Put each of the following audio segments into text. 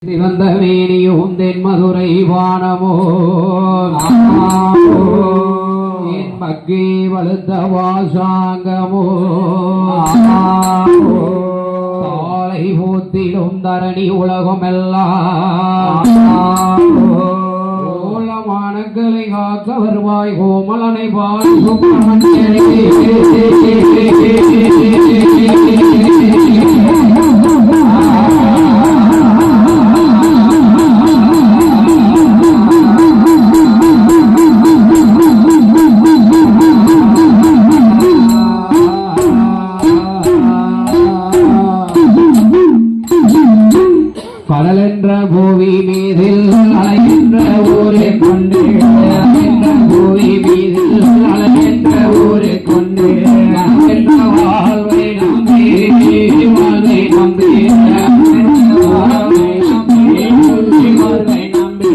சிவந்த மேனியும் தென் மதுரை வானமோ என் மக்கே வலுத்த வாசாங்கமோ தாளை போத்திடும் தரணி உலகமெல்லாம் ஓலமானங்களை காக்க வருவாய் கோமலனை பாடி கடலென்ற பூவி மீதில் அலைகின்ற ஊரை கொண்டு பூவி மீதில் அலைகின்ற ஊரை கொண்டு என்ற வாழ்வை நம்பி வாழ்வை நம்பி வாழ்வை நம்பி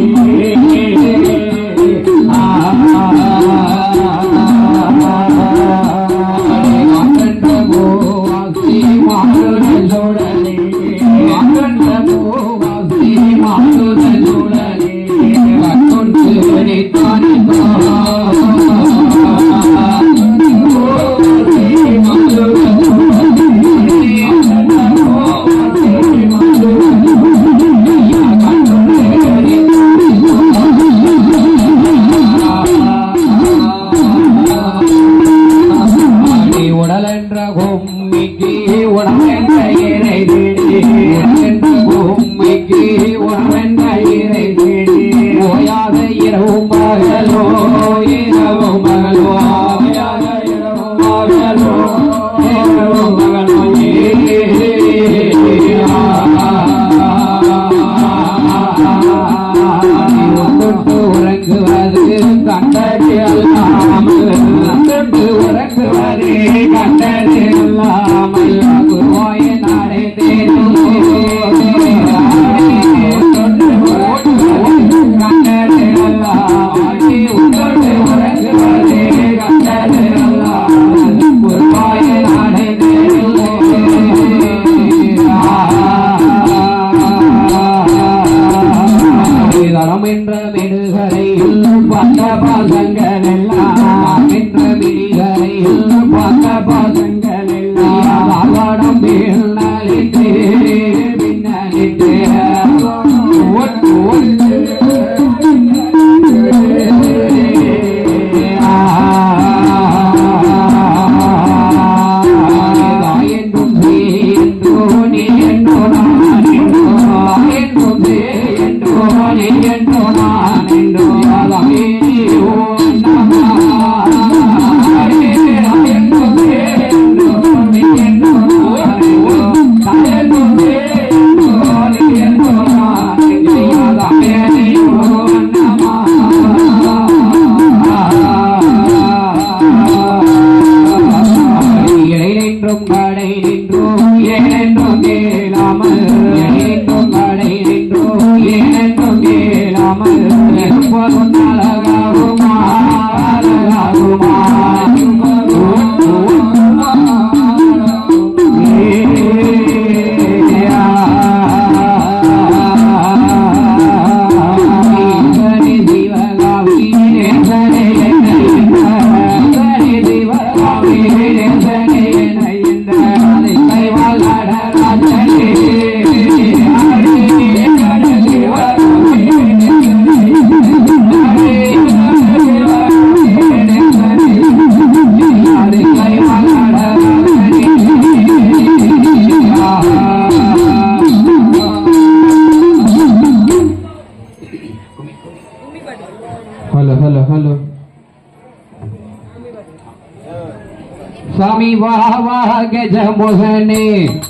स्वामी वाह वाह गजमुगने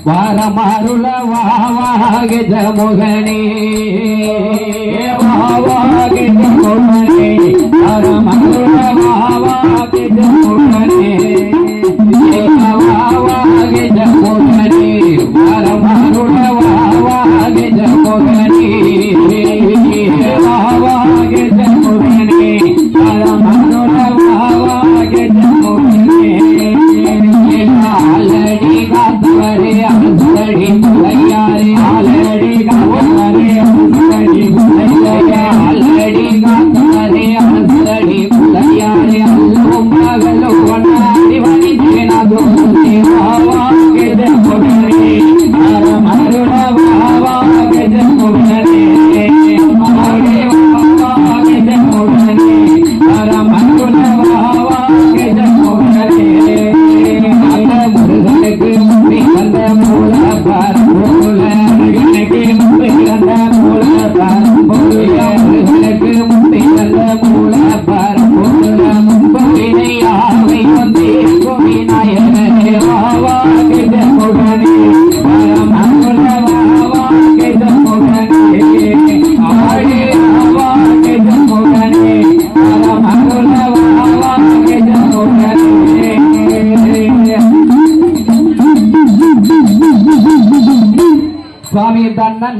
वारमारुल वाह वाह गजमुगने वाह वाह गजमुगने वारमारुल वाह वाह गजमुगने वाह वाह गजमुगने वारमारुल वाह वाह गजमुगने वाह वाह गजमुगने वारमारुल वाह वाह गजमुगने आलड़ी का तवरे आलड़ी भैया रे आलड़ी का तवरे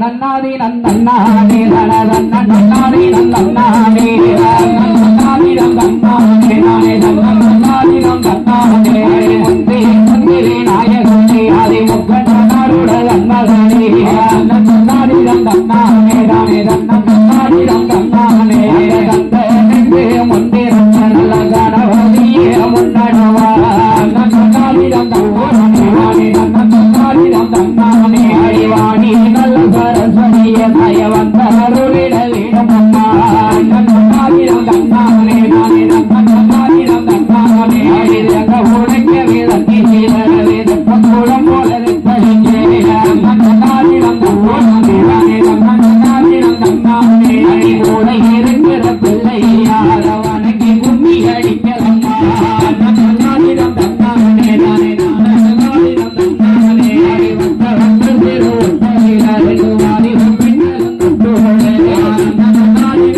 நன்னாதி நன்னானே நன்னாதி நன்னானே நன்னாதி நன்னானே நானே நன்னாதி நன்னானே முந்தே முந்திரே நாயகனே ஆதி முக்கண்ணாருட நன்னானே நன்னாதி நன்னானே நானே நன்னாதி நன்னானே நந்தனே முந்தே நல்ல கணவதியே முன்னடவா நன்னாதி நன்னானே நானே நன்னாதி நன்னானே அடிவாணி நல்ல சரஸ்வதிய தாய வந்த அருளிட வேணுமம்மா நன்னாதி நன்னானே நானே நன்னாதி நன்னானே அடிதங்க உடைக்க வேதத்தி சீதர வேதத்த கூடம் போல படிங்கே நன்னாதி நன்னானே நானே நன்னாதி நன்னானே அடி மூளை இருக்கிற பிள்ளை யார வணங்கி கும்மி அடிக்கலம்மா நன்னாதி நன்னானே நானே நன்னாதி நன்னானே அடி வந்த வந்த சிறு ஒட்டலில் வாரி பின்னலும் தொட்டோடே நன்னாதி நன்னானே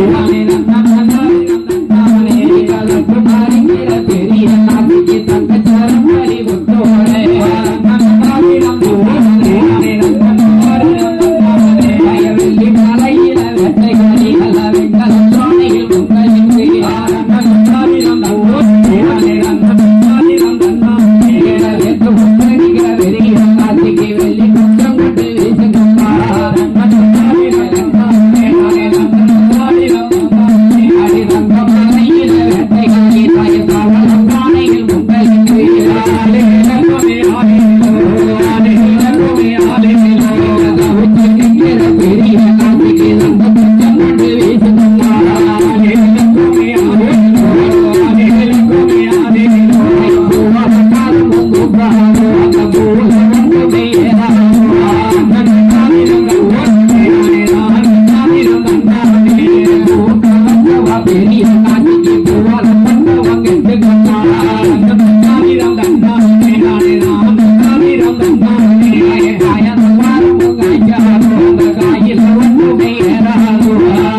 நானே நன்னாதி நன்னானே கலக்கு மாறிக்கிற பெரிய நாட்டிக்கு தங்கச்சாரம் வரி ஒட்டோடே நன்னாதி நன்னானே நானே நன்னாதி நன்னானே வெள்ளி மலையில வெட்டைகளி அல்ல வெங்கலம் சோனையில் பொங்கலிக்கு நன்னாதி நன்னானே நானே நன்னாதி நன்னானே வெட்டு முத்தடிக்கிற பெரிய நாட்டிக்கு வெள்ளி குற்றம் கொண்டு வீசுங்கம்மா நன்னாதி நன்னானே நானே நன்னாதி நன்னானே அடி தங்க மலையில வெட்டைகளி தாய் காவலம் பானையில் பொங்கலிக்கு ஆடே நன்னமே ஆடே ஆடே நன்னமே ஆடே தவிச்சிருக்கிற பெரிய நாட்டிக்கு தங்க குற்றம் கொண்டு வீசுங்கம்மா ஆடே நன்னமே ஆடே ஆடே நன்னமே ஆடே பூவாக்காலும் பூப்பாரோ அந்த பூல வந்து மேலாரோ நன்னாதி நன்னானே நன்னாதி நன்னானே பூக்கவந்தவா பெரிய நாட்டிக்கு பூவால வந்தவா கெட்டுக்கம்மா நன்னாதி நன்னானே நானே நன்னாதி நன்னானே காயந்தவாரோ காய்ச்சாரோ அந்த காயில வந்து மேலாரோ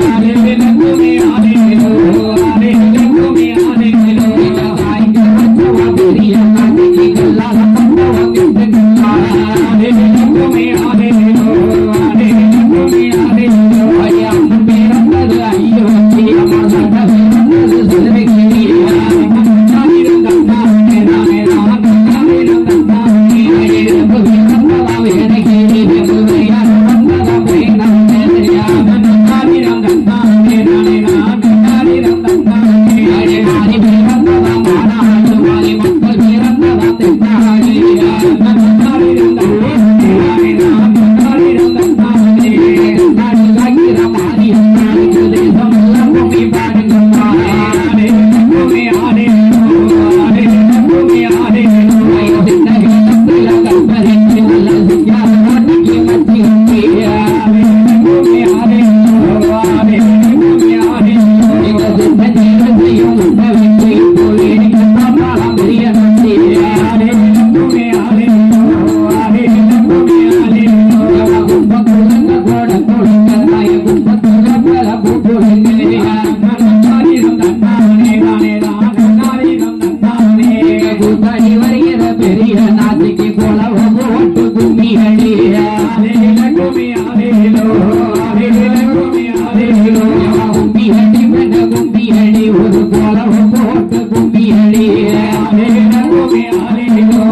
ஆடே நன்னமே ஆடே ஆடே நன்னமே ஆடே காய்க்க வந்தவா பெரிய நாட்டிக்கு கல்லால வந்தவா கெட்டுக்கம்மா ஆடே நன்னமே ஆடே ஆடே நன்னமே ஆடே ஐயாம் பிறந்தது ஐயோ அம்மா சட்ட பிறந்தது செல்விக்கிரி நன்னாதி நன்னானே நானே நன்னாதி நன்னானே இறப்பு பிறந்ததா வேதகிரி வெகுதையார் வந்ததா வேணாமே நன்னாதி நன்னானே நானே நன்னாதி நன்னானே அடிமாறி பிறந்ததா மாநாடு மாறி மக்கள் பிறந்ததா தென்னாடி நன்னாதி நன்னானே நானே நன்னாதி நன்னானே நாடு சாகிற மாறி நாளுக்கு தேசம் எல்லாம் பூமி பாடுங்கம்மா ஆடே நன்னமே ஆடே ஆடே நன்னமே ஆடே சின்ன வீட்டத்துல கல்பறிக்கு நல்ல சிங்கார நாட்டுக்கு மத்தி ஆடே நன்னமே ஆடே ஆடே நன்னமே ஆடே எங்க சின்ன ஜீவத்தையும் உண்ட விட்டு இப்போ வேடிக்கை பார்த்தாலாம் பெரிய நந்தி ஆடே நன்னமே ஆடே ஆடே நன்னமே ஆடே கும்ப குழந்தை கோட கொடுங்க தாய கும்பத்துல பல கூட்டுடுங்க நன்னாதி நன்னானே நானே நன்னாதி நன்னானே கூத்தாடி வருகிற பெரிய நாட்டுக்கு போலவ போட்டு கும்மி அடி ஆடே நன்னமே ஆடேலோ ஆடே நன்னமே ஆடேலோ கும்மி அடி பெண்ண கும்மி அடி ஒரு போலவ போட்டு கும்மி அடி ஆடே நன்னமே ஆடேலோ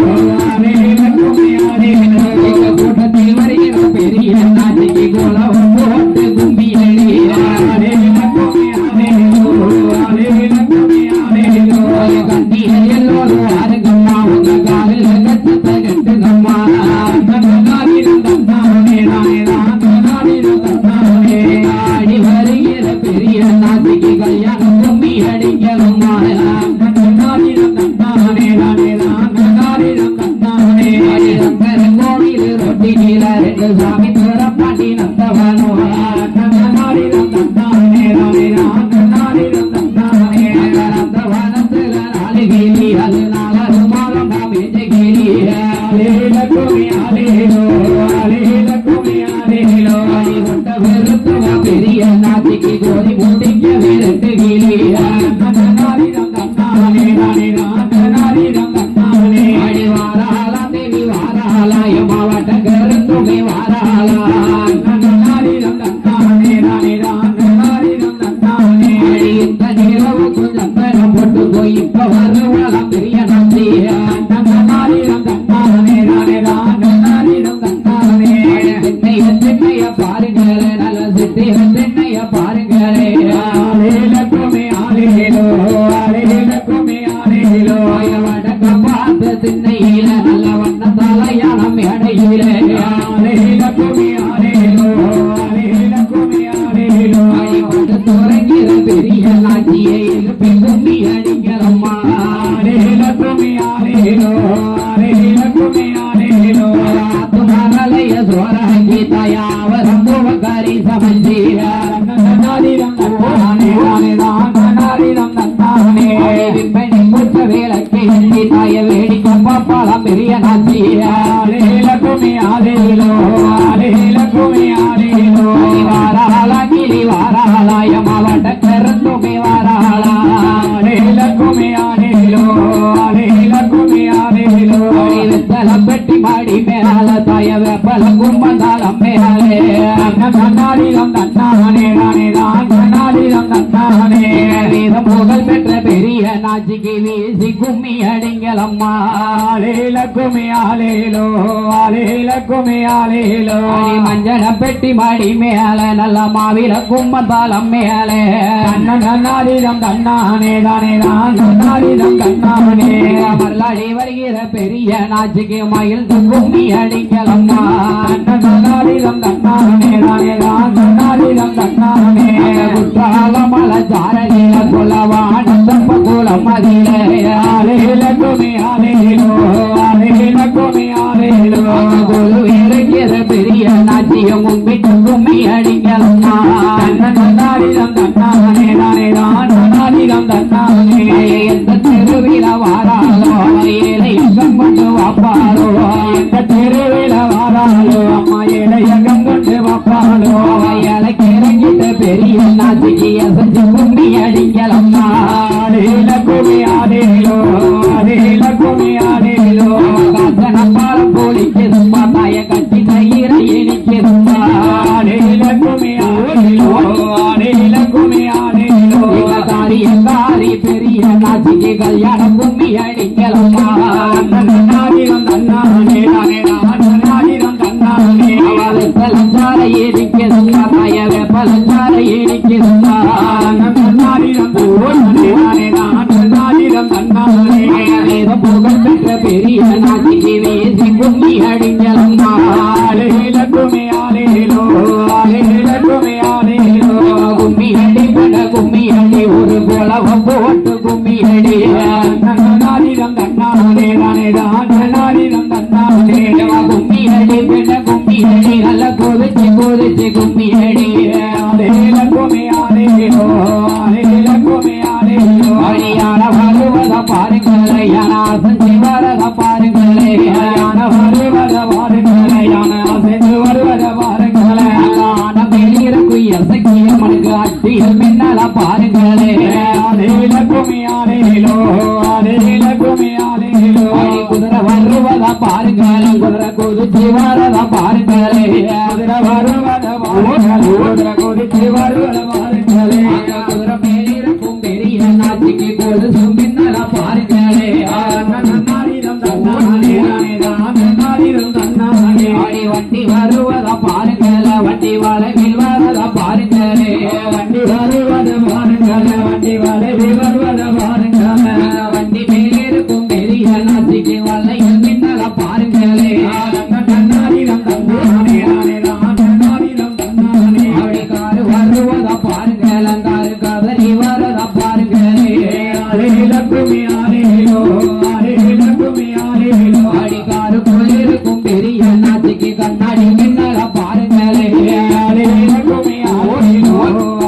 ஆடே நன்னமே ஆடேலோ எங்க கூட்டத்தில் வருகிற பெரிய நாட்டுக்கு போலவ போட்டு கும்மி அடி ஆடே நன்னமே ஆடேலோ ஆடே நன்னமே ஆடேலோ கண்டிகள் எல்லோரும் ஆறுங்கம்மா உங்க காலில் கட்டத்தை கட்டுங்கம்மா நன்னாதி நன்னானே நானே நன்னாதி நன்னானே ஆடி வருகிற பெரிய நாட்டுக்கு கல்யாணம் கும்மி அடிக்கணும்மா நன்னாதி நன்னானே நானே நன்னாதி நன்னானே அடி சங்கர கோவில் ரொட்டி கீழ ரெண்டு சாமி துறப்பாட்டி நந்தவனோ நன்னாதி நன்னானே நானே நன்னாதி நன்னானே நந்தவனத்துல நாலு கிளி அது நாலு மாதம் நாம் எஜ கிளி ஆடே லக்குமி ஆடேலோ ஆடே லக்குமி ஆடேலோ அடி கொண்ட வெறுத்தவா பெரிய நாட்டிக்கு கோதி முட்டிக்க வெறுட்டு கிளி நன்னாதி நன்னானே நானே நன்னாதி நன்னானே அடி வாராளா தேவி வாராளா எம்மாவட்ட கருத்துமே வாராளா சித்திர தென்னைய பாருங்களே ஆலேலக்குமே ஆலேலோ ஆலேலக்குமே ஆலேலோ வடக்க பார்த்த திண்ணையில நல்ல வண்ண தலையானம் எடையிலே ஆலேலக்குமே ஆலேலோ ஆலேலக்குமே ஆலேலோ தொடங்கிற பெரிய நாட்டியை பின் கும்மி அடிக்கிறம்மா ஆலேலக்குமே ஆலேலோ ஆலேலக்குமே ஆலேலோ மரலைய சோராங்கி தயாவரம் புவகாரி சமஞ்சீர நாதிரம் தன்னானே நாதிரம் தன்னானே விற்பனை முற்ற வேலைக்கு எண்ணி தாய வேடிக்கும் பாப்பாளம் பெரிய நாச்சிய ஆலேலக்குமே ஆலேலோ ஆலேலக்குமே ஆலேலோ வாராளா கிளி வாராளாய மாவட்ட கருந்துமே வாராளா ஆலேலக்குமே ஆலேலோ ஆலேலக்குமே ஆலேலோ வெத்தலம் பெட்டி மாடி மேல தாய வெப்பல கும்பந்தாளம் மேலே நாதிரம் தன்னானே நாதிரம் தன்னானே வீரம் புகழ் பெற்ற பெரிய நாச்சிக்கு வீசி கும்மி அடிங்களம்மா ஆலேலக்குமே ஆலேலோ ஆலேலக்குமே ஆலேலோ மஞ்சள பெட்டி மாடி மேல நல்ல மாவில கும்பந்தாளம் மேலே நாதிரம் தன்னானே நாதிரம் தன்னானே மல்லாடி வருகிற பெரிய நாச்சிக்கு மயில் கும்மி அடிங்களம்மா நாதிரம் தன்னானே நாதிரம் தன்னானே குற்றாலமல சாரதில குலவான குலம் அதிலே ஆலேலக்குமே ஆலேலோ ஆலேலக்குமே ஆலேலோ குழு இருக்கிற பெரிய நாச்சியம் கும்பிட்டு கும்மி அடிங்களம்மா நாதிரம் தன்னானே நாதிரம் தன்னானே எந்த தெருவில வாராளோ ஏழை கொண்டு வாப்பாரோ எந்த தெருவில வாராளோ அம்மா இளையகம் கொண்டு வாப்பாளோ வயலை கிறங்கிட்ட பெரிய நாச்சிக்கு எசஞ்சு கும்மி அடிங்களம்மா ஆலேலக்குமே ஆலேலோ ஆலேலக்குமே ஆலேலோ காசனப்பாலம் போலிக்கு சும்மா தாய கட்டி தயிர இனிக்கு சும்மா ஆலேலக்குமே ஆலேலோ ஆலேலக்குமே ஆலேலோ காரி பெரிய நாச்சிக்கு கல்யாணம் கும்மி அடிங்களம்மா நாதிரம் தன்னானே நாதிரம் தன்னானே பலஞ்சார ஏடிக்கு சும்மா தாய பலஞ்சார ஏடிக்கு சும்மா நாதிரம் தன்னானே நாதிரம் தன்னானே வேதம் புகழ் பெற்ற பெரிய நாச்சிக்கு வீசி கும்மி அடிங்களம்மா ஆலேலக்குமே ஆலேலோ ஆலேலக்குமே ஆலேலோ கும்மி அடி பட கும்மி அடி ஒரு குலவம் போட்டு கும்மி அடி நாதிரம் தன்னானே நாதிரம் தன்னானே கும்மி அடி பெண்ண கும்மி அடி நல்ல கொதிச்சு கொதிச்சு கும்மி அடி ஆலேலக்குமே ஆலேலோ ஆலேலக்குமே ஆலேலோ அடியான வருவத பாருங்களே அசஞ்சி வரத பாருங்களே வருவத பாருங்களே சென்று வருவத பாருங்களே வெளியிறக்கு எசக்கியம்மனுக்கு அட்டியில் மின்னல பாருங்களே ஆலேலக்குமே ஆலேலோ ஆலேலக்குமே ஆலேலோ குதிரை வருவத பாருங்களே குதிரை கொதிச்சு வரத பாருங்களே குதிரை வருவத பாருங்களே குதிரை கொதிச்சு வருவத பாருங்களே குதிரை மேலிருக்கும் பெரிய நாச்சிக்கு கொலுசு மின்னல பாருங்களே நாதிரம் தன்னானே நாதிரம் தன்னானே வண்டி வருவத பாருங்களே வண்டி வளைவில் வரத பாருங்களே வண்டி வருவத பாருங்களே வண்டி வளைவில் வருவத பாருங்களே வண்டி மேலிருக்கும் பெரிய நாச்சிக்கு வலையில் மின்னல பாருங்களே நாதிரம் தன்னானே நாதிரம் தன்னானே காரு வருவத பாருங்களே காரு கதறி வரத பாருங்களே ஆலேலக்குமே ஆலேலோ ஆலேலக்குமே ஆலேலோ காரு குளிருக்கும் பெரிய நாச்சிக்கு கண்ணாடி மின்னல பாருங்களே ஆலேலக்குமே ஆலேலோ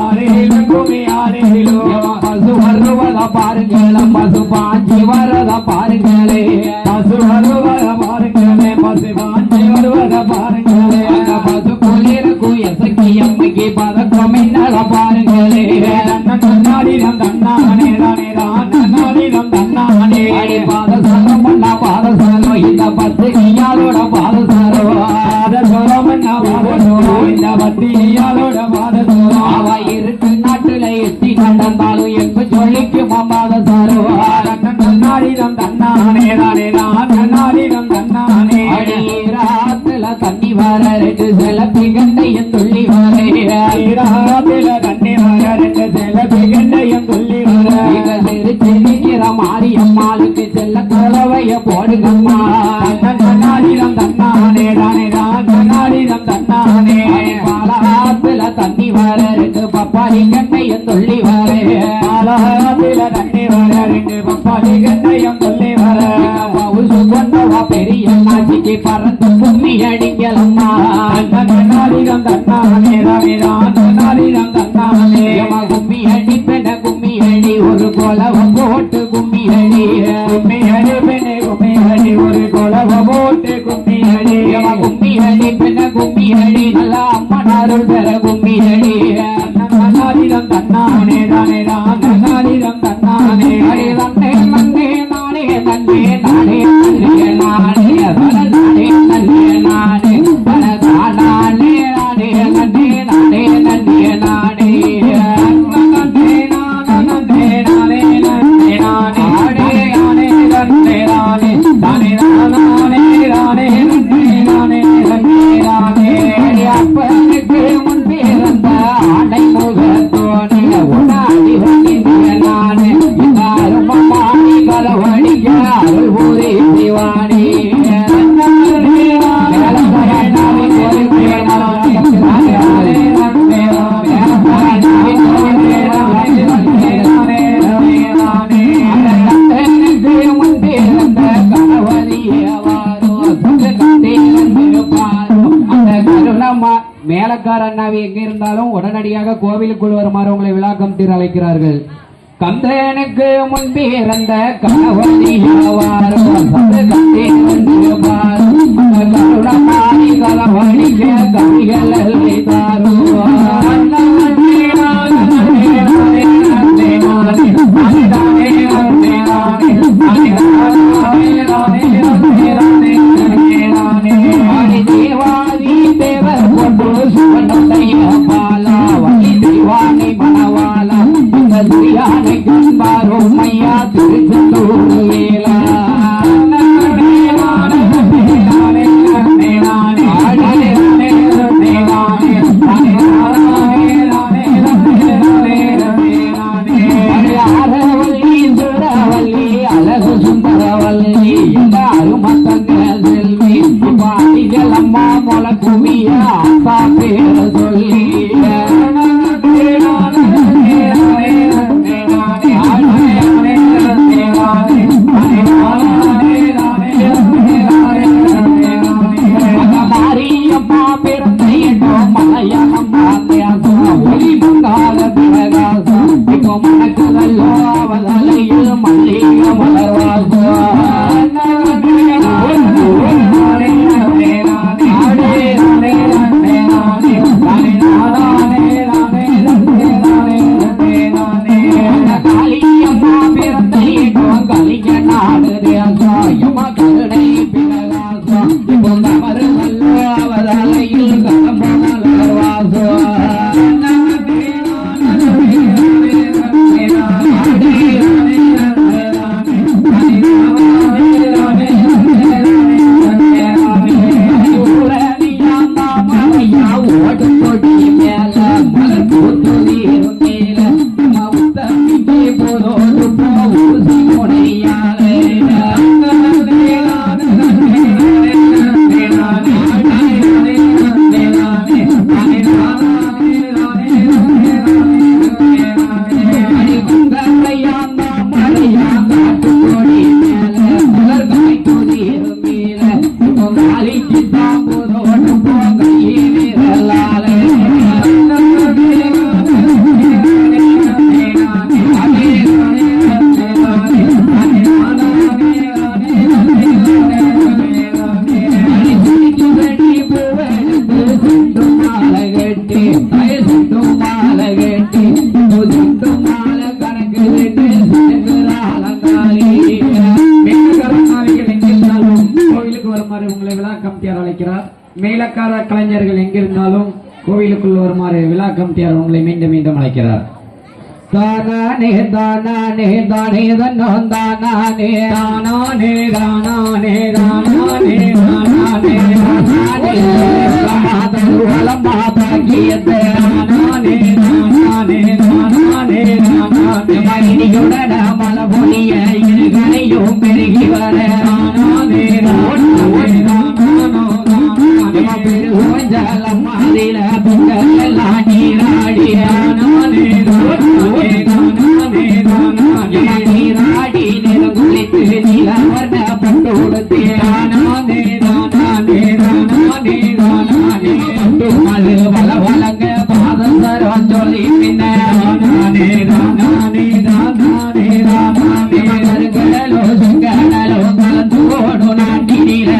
ஆலேலக்குமே ஆலேலோ பசு வருவத பாருங்களே பசு பாஞ்சி வரத பாருங்களே பசு வருவத பாருங்களே பசு பாஞ்சி வருவத பாருங்களே பசு குளிருக்கும் எசக்கி அம்மைக்கு பதக்கம் மின்னல பாருங்களே நாதிரம் தன்னானே நாதிரம் தன்னானே பாதசாலம் பண்ணா பாதசாலம் இந்த பத்திரிகையாளோட பாதசாலம் பாதசோரம் என்ன பாதசோரம் இந்த பத்திரிகையாளோட பாதசோரம் அவ இருக்கு நாட்டுல எட்டி நடந்தாலும் எங்க சொல்லிக்கும் பாதசாலம் நாதிரம் தன்னானே நாதிரம் தன்னானே அடிராத்துல தண்ணி வர ரெண்டு செலப்பி கண்டையும் துள்ளி வர நீராத்தில தண்ணி வர ரெண்டு செலப்பி கண்டையும் துள்ளி வர சிரிச்சு நிற்கிற மாரியம்மாளுக்கு செல்ல குழவைய போடுங்கம்மா தன்னாடிதம் தன்னானே தானே தான் தன்னாடிதம் தன்னானே பாலாத்துல தண்ணி வர ரெண்டு பப்பாளி கண்டையும் துள்ளி வர பாலாத்தில தண்ணி வர ரெண்டு பப்பாளி கண்டையும் துள்ளி வர பவுசு கொண்டவா பெரிய நாச்சிக்கு பறந்து கும்மி அடிக்கலம்மா தன்னாடிதம் தன்னானே தானே தான் தன்னாடிதம் தன்னானே கும்மி அடி பெண கும்மி அடி ஒரு கொலவம் போட்டு கும்மி அடி கும்மி அடி பெண்ணே கும்மி அடி ஒரு கொலவ போட்டு கும்மி அடி கும்மி அடி பெண கும்மி அடி நல்லா அம்மனாருள் பெற கும்மி அடி தன்னாடிதம் தன்னானே தானே தான் தன்னாடிதம் தன்னானே அடி தன்னே நன்னே நானே நன்னே நானே நன்னே நானே நானே நன்னே நானே நானே நானே நன்னே நானே நன்னே நானே அப்பனுக்கு முன் பிறந்த ஆடை முகத்தோனே உடாடி வங்கிய நானே எல்லாரும் மாடி கலவடிக்க அருள் பூரி சிவானி மேலக்கார அண்ணாவி எங்க இருந்தாலும் உடனடியாக கோவிலுக்குள் வருமாறு உங்களை விழாக்கம் தீர அழைக்கிறார்கள். கந்தனுக்கு முன்பே இறந்த கணவனியாவாரோ கருணமாரி கலவணிக்க கவிகள் தாரோ தேவாதி தேவர் கொண்டு சுவனுடைய பாலா வழி தெய்வானை மணவாலா இந்த துரியானை கண்பாரும் மையா திருச்செந்தூர் வேலா ஆரவல்லி சுரவல்லி அழகு சுந்தரவல்லி எல்லாரும் மத்தங்க செல்வி பாடிகள் அம்மா மொல குவிய அப்பா பேர சொல்லி மாரியம்மா பிறந்தோ மலையம்மா ஒளி பங்கால பிரகாசம் இப்போ மணக்குதல்லோ அவதலையில் மல்லிக மலர்வாசம் காளியம்மா பிறந்தோ கலிங்க நாடு தேசம் கருணை பிரகாசம் இப்போ மருதல்லோ அவதலையில் கலம்ப மலர்வாசம் மேலக்கார கலைஞர்கள் எங்கிருந்தாலும் கோவிலுக்குள் வருமாறு விழா கமிட்டியார் உங்களை மீண்டும் மீண்டும் அழைக்கிறார். தானே தானே தானே தன்னோ தானே தானே தானே தானே தானே மாதம் பாகியத்தை தானே தானே தானே தானே மணியுடன் மலபொழிய இருகளையும் பெருகி வர தானே பெருஞ்சலம் மாதிர பெண்கள் எல்லாம் நீராடி நீராடி நிறம் குளித்து நிலவர்ண பட்டு கொடுத்து மது வள வழங்க பாதம் தரம் சொல்லி பின்ன கடலோ செங்கடலோ கலந்து ஓடு நாட்டினில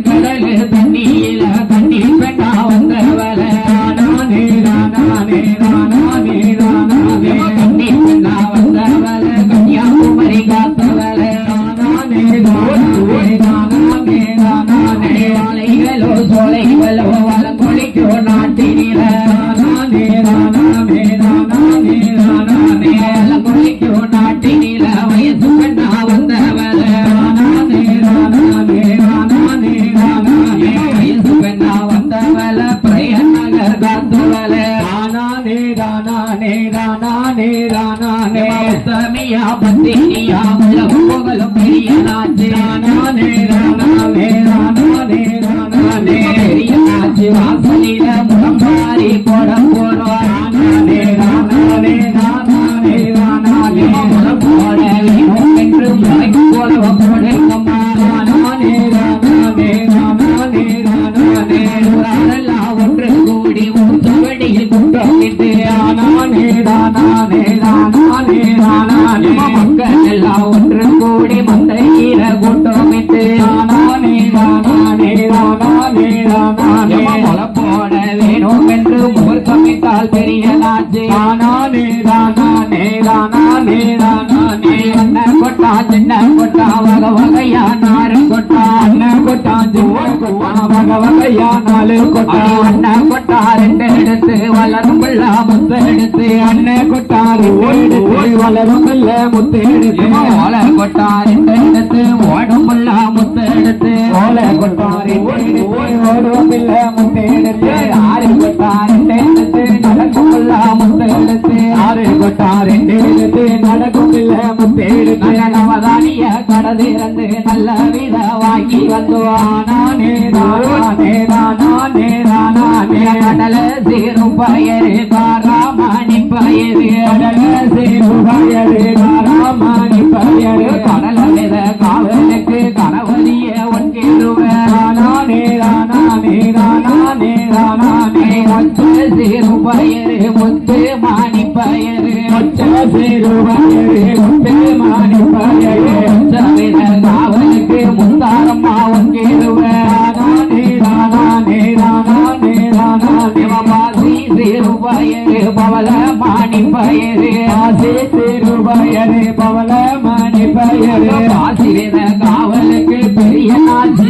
கடலு தண்ணியில தண்ணி பெண்ணா வந்தவள தண்ணி பெண்ணா வந்தவள கன்னியாகுமரி காத்தவள ஆலைகளோ சோலைகளோ வளங்கொழிக்கோ நாட்டினில வளங்கொழிக்கோ நாட்டினில வயசு பெண்ணா வந்தவள வயசு பெண்ணா வந்தவள பிரய நகர் காத்தவள சமியா பத்தினியா உலகம் புகழும் பெரிய நாச்சு பெரிய நாச்சு வாசலில முகம் மாறி போடம் போடுவார் முகம் போட வேணும் என்று முளைக்கு போலவ போடுங்கம்மா ஒன்று கூடி ஊற்றுவடியில் குண்டோக்கிட்டு மக்கள் எல்லாம் ஒன்று கூடி மந்தையில கூட்டமிட்டு முளை போட வேணும் என்று முகமிட்டால் பெரிய நாச்சு அண்ணன் கொட்டா சின்ன கொட்டா வகை வகையா நாறு கொட்டா அண்ணன் கொட்டா வகை வகையா நாலு கொட்டா அண்ணன் கொட்டா ரெண்டு எடுத்து வளரும் பிள்ள முத்து எடுத்து அண்ணன் கொட்டா வளரும் பிள்ள முத்து எடுத்து ஓலை கொட்டா ரெண்டு எடுத்து ஓடும் பிள்ள முத்து எடுத்து ஓலை கொட்டா ஓடும் பிள்ள முத்து எடுத்து ஆறு கொட்டா ரெண்டு எடுத்து நடக்கும் பிள்ள முத்து எடுத்து ஆறு கொட்டா ரெண்டு எடுத்து நடக்கும் பிள்ள முத்து எடுத்து நவதானிய கடதிறந்து நல்ல வித வாங்கி வந்துவானே கடல சீரும் பயரு காராமணி பயரு கடல வித காவலுக்கு கணவரிய ஒன்று சீரும் பயரு முத்து மாணி பயரு வித காவலுக்கு முத்தாரம்மா பயரு பவல மாணி பயரு பாசி வித காவலுக்கு பெரிய நாச்சி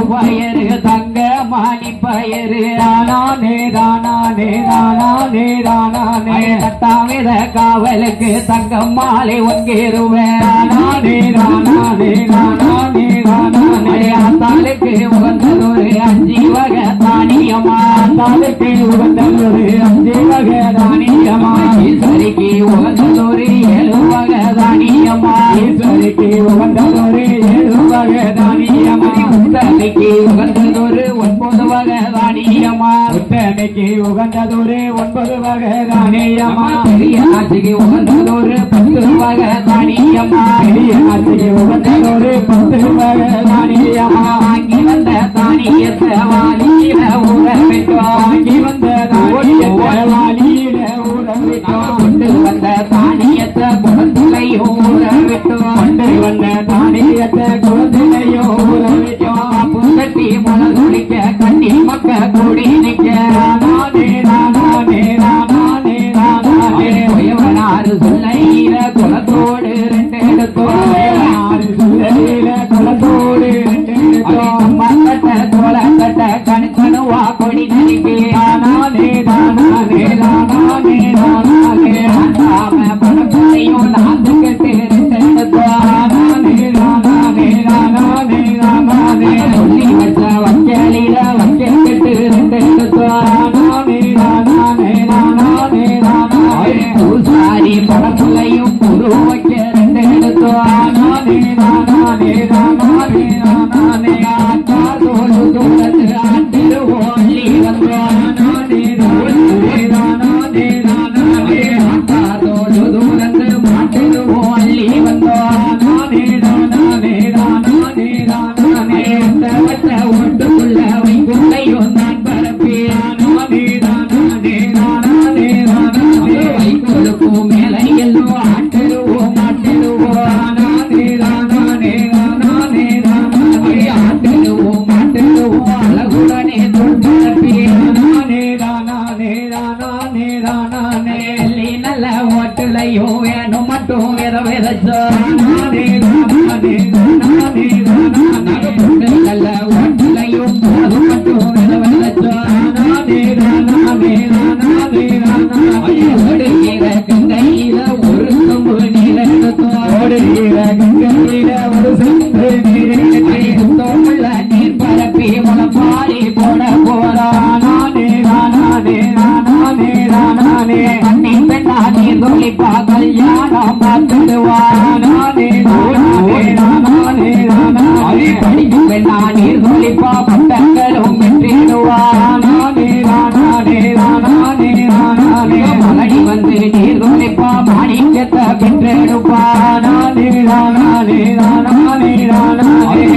பயரு தங்க மாணி பயரு தட்டாவித காவலுக்கு தங்கம் மாலை ஒங்கேருவேத்தாளுக்கு உகந்ததொரு அஞ்சி வகை தானியமா ஈஸ்வரிக்கு உகந்ததொரு 7 வகை தானியமா உத்தமைக்கு உகந்ததொரு 9 வகை தானியமா பெரிய ஆட்சிக்கு உகந்ததொரு 10 வகை தானியமா வாங்கி வந்த தானியத்தை வாலியில ஊற கொண்டு வந்த தானியத்தை குழந்தையும் ஊற விட்டோம் புங்கட்டி முளகுடிக்க கண்ணி மக்க கூடி நிற்க குயவனாறு சொல்லையில குளத்தோடு 2 எடுத்தோம் நானே நானே நானே ஆத்தாதோடு தூரத்து ஆட்டிருவோள்ளி வந்தோம் நானே நானே நானே நானே ஆத்தாதோடு தூரத்து மாட்டிருவோள்ளி வந்தோம் நானே நானே நானே நானே அந்த வட்ட ஒட்டுக்குள்ள வைக்குள்ளையும் நான் பரப்பேன் நானே நானே நானே நானே வைக்கொடுக்கும் மேலை எல்லோ ஆட்டிருவோம் ஆட்டிருவோம் நானே நானே நானே நானே ஆட்டிருவோம் ஆட்டிருவோம் அழகுடனே தொண்டரப்பேன் நானே நானே நானே நானே நல்ல ஓட்டுலையோ வேணும் மட்டும் வேற வேதச்சோ நானே நானே நானே நானே நல்ல ஓட்டுலையும் போதும் மட்டும் வேற வேதச்சோ நானே நானே நானே நானே ஓடுகிற கங்கையில ஒரு சொம்பு நீர் எடுத்தோ ஓடுகிற கங்கையில ஒரு சொம்பு நீர் எடுத்தோமுள்ள நீர் பரப்பி முளப்பாரி போட போறா நானே நானே நானே நானே கண்ணி பெண்ணா நீர் தொழிப்பா கல்யாணம் பார்த்துடுவா நானே நானே நானே நானே படிக்கும் பெண்ணா நீர் தொழிப்பா பட்டங்களும் பெற்றிடுவா நானே நானே நானே நானே மலடி வந்து நீர் தொழிப்பா மாணிக்கத்தை பெற்றெடுப்பா நானே நானே நானே நானே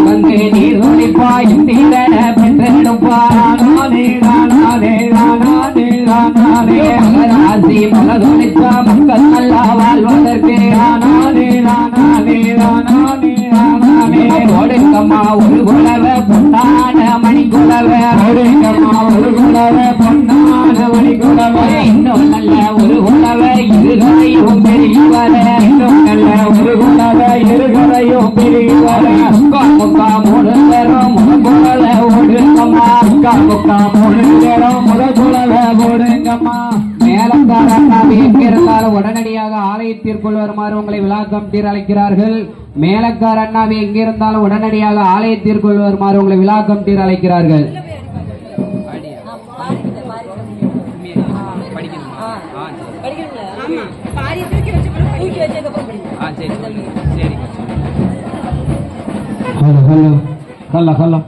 வந்து நீர் தொழிப்பா இந்திரன பெற்றெடுப்பா நானே நானே நானே நானே மகராசி மலதொழிப்பா மக்கள் நல்லா வாழ்வதற்கு நானே நானே நானே நானே ஒடுக்கம்மா ஒரு குலவ பொன்னான மணி குலவ ஒடுக்கம்மா ஒரு குலவ பொன்னான மணி குலவ இன்னும் நல்ல ஒரு குலவ இருகரையும் பெரியவர இன்னும் நல்ல ஒரு குலவ இருகரையும் பெரியவர முக்கா முக்கா மூணு பேரும் முகக்குலவ ஒடுக்கம்மா முக்கா முக்கா மூணு பேரும் முகக்குலவ ஒடுங்கம்மா மேலக்கார அண்ணாவை எங்கிருந்தாலும் உடனடியாக ஆலயத்திற்குள் வருமாறு உங்களை விழா கமிட்டியர் அழைக்கிறார்கள். மேலக்கார அண்ணாவை எங்கிருந்தாலும் உடனடியாக ஆலயத்திற்குள் வருமாறு உங்களை விழா கமிட்டியர் அழைக்கிறார்கள். Hello hello hello hello